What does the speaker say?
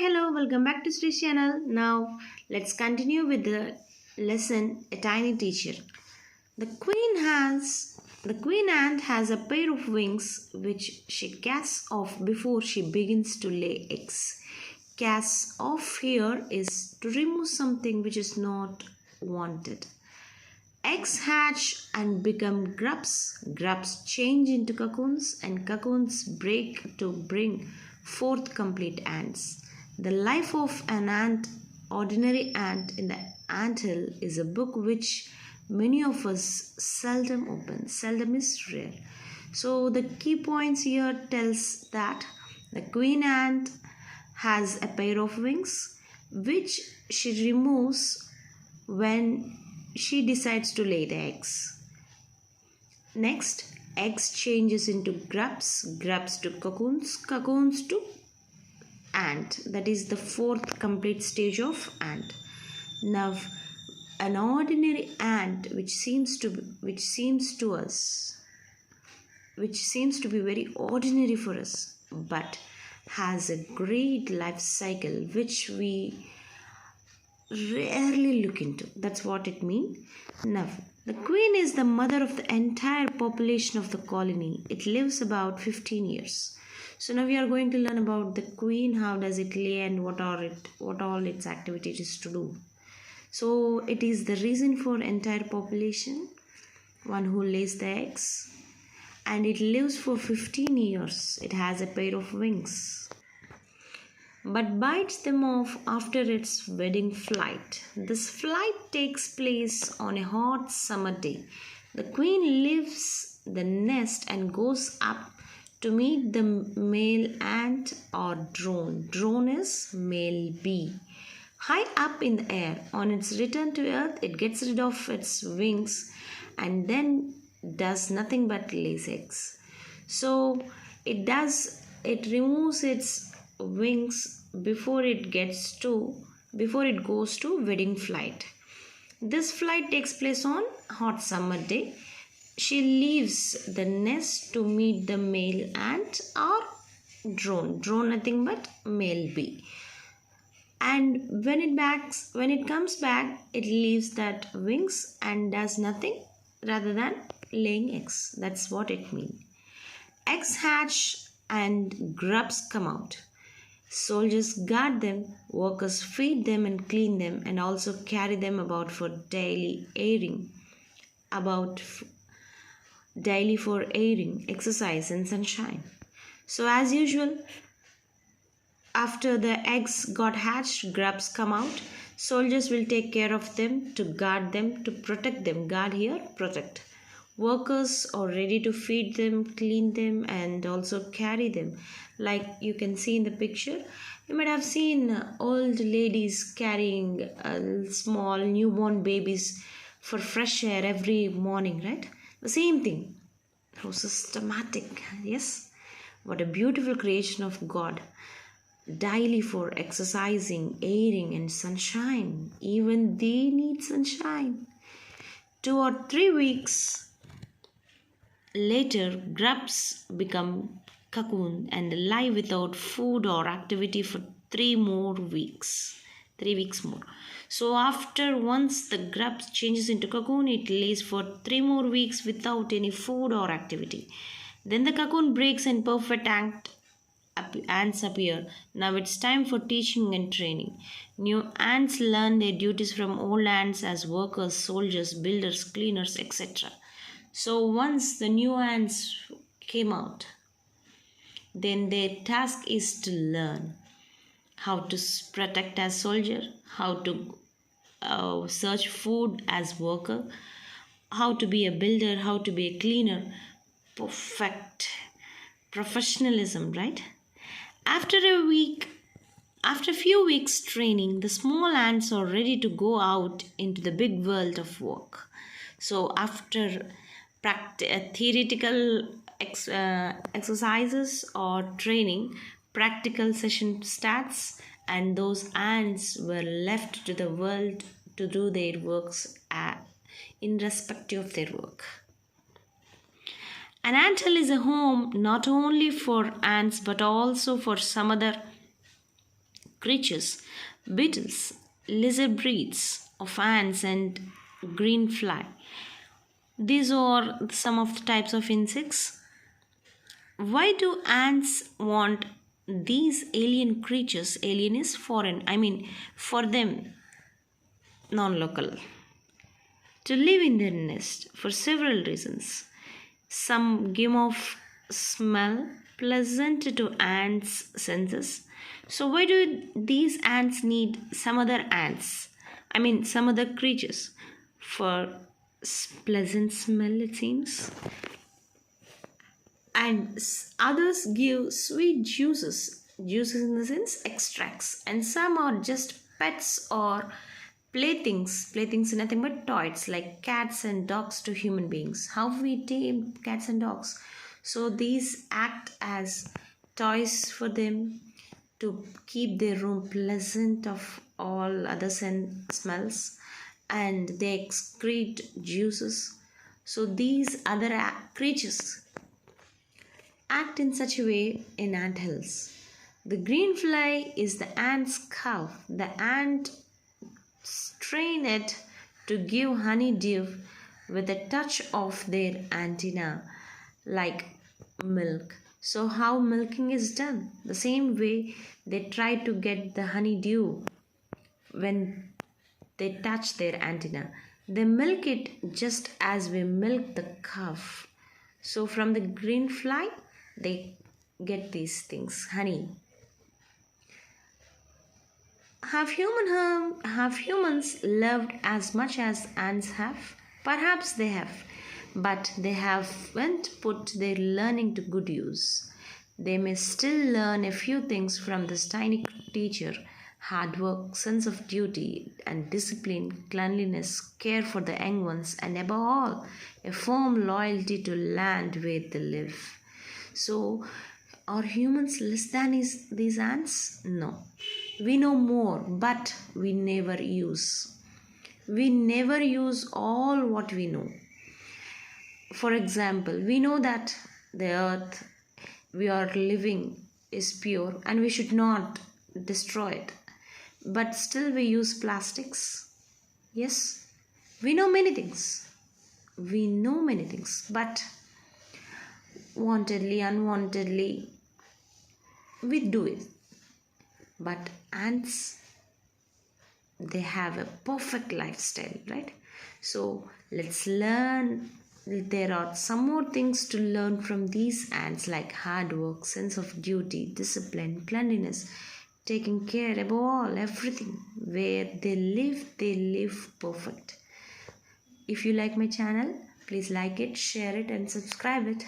hello, welcome back to Sri's channel. Now, let's continue with the lesson A Tiny Teacher. The queen ant has a pair of wings which she casts off before she begins to lay eggs. Cast off here is to remove something which is not wanted. Eggs hatch and become grubs. Grubs change into cocoons, and cocoons break to bring forth complete ants. The Life of an Ant, Ordinary Ant in the Anthill is a book which many of us seldom open. Seldom is rare. So the key points here tells that the queen ant has a pair of wings which she removes when she decides to lay the eggs. Next, eggs changes into grubs, grubs to cocoons, cocoons to ant. That is the fourth complete stage of ant. Now, an ordinary ant which seems to be very ordinary for us, but has a great life cycle which we rarely look into. That's what it means. Now, the queen is the mother of the entire population of the colony. It lives about 15 years. So now we are going to learn about the queen, how does it lay, and what all its activities to do. So it is the reason for entire population, one who lays the eggs, and it lives for 15 years. It has a pair of wings, but bites them off after its wedding flight. This flight takes place on a hot summer day. The queen leaves the nest and goes up to meet the male ant or drone. Drone is male bee. High up in the air, on its return to earth, it gets rid of its wings and then does nothing but lays eggs. So it removes its wings before it goes to wedding flight. This flight takes place on hot summer day. She leaves the nest to meet the male ant or drone nothing but male bee, and when it comes back, it leaves that wings and does nothing rather than laying eggs. That's what it means. Eggs hatch and grubs come out. Soldiers guard them, workers feed them and clean them, and also carry them about for daily airing, exercise and sunshine. So as usual, after the eggs got hatched, grubs come out. Soldiers will take care of them, to guard them, to protect them. Guard here, protect. Workers are ready to feed them, clean them, and also carry them. Like you can see in the picture, you might have seen old ladies carrying small newborn babies for fresh air every morning, right? The same thing. How systematic, yes? What a beautiful creation of God. Daily for exercising, airing, and sunshine. Even they need sunshine. 2 or 3 weeks later, grubs become cocoon and lie without food or activity for 3 more weeks. 3 weeks more. So once the grub changes into cocoon, it lays for 3 more weeks without any food or activity. Then the cocoon breaks and perfect ants appear. Now it's time for teaching and training. New ants learn their duties from old ants as workers, soldiers, builders, cleaners, etc. So once the new ants came out, then their task is to learn how to protect as soldier, how to search food as worker, how to be a builder, how to be a cleaner. Perfect professionalism, right? After a few weeks training, the small ants are ready to go out into the big world of work. So after theoretical exercises or training, practical session starts, and those ants were left to the world to do their works in respect of their work. An anthill is a home not only for ants but also for some other creatures, beetles, lizard breeds of ants, and green fly. These are some of the types of insects. Why do ants want these alien creatures? Alien is foreign, I mean, for them, non local, to live in their nest for several reasons. Some give off smell pleasant to ants' senses. So, why do these ants need some other ants? I mean, some other creatures for pleasant smell, it seems. And others give sweet juices in the sense extracts, and some are just pets or playthings are nothing but toys, like cats and dogs to human beings. How we tame cats and dogs, so these act as toys for them to keep their room pleasant of all other smells, and they excrete juices. So these other creatures act in such a way in ant hills. The green fly is the ant's cow. The ant train it to give honeydew with a touch of their antenna, like milk. So how milking is done? The same way they try to get the honeydew when they touch their antenna. They milk it just as we milk the calf. So from the green fly, they get these things, honey. Have humans loved as much as ants have? Perhaps they have, but they haven't put their learning to good use. They may still learn a few things from this tiny teacher: hard work, sense of duty and discipline, cleanliness, care for the young ones, and above all, a firm loyalty to land where they live. So, are humans less than these ants? No. We know more, but we never use. We never use all what we know. For example, we know that the earth we are living is pure and we should not destroy it. But still we use plastics. Yes, we know many things. We know many things, but wantedly, unwantedly, we do it. But ants, they have a perfect lifestyle, right? So let's learn. There are some more things to learn from these ants, like hard work, sense of duty, discipline, cleanliness, taking care, above all, everything. Where they live perfect. If you like my channel, please like it, share it, and subscribe it.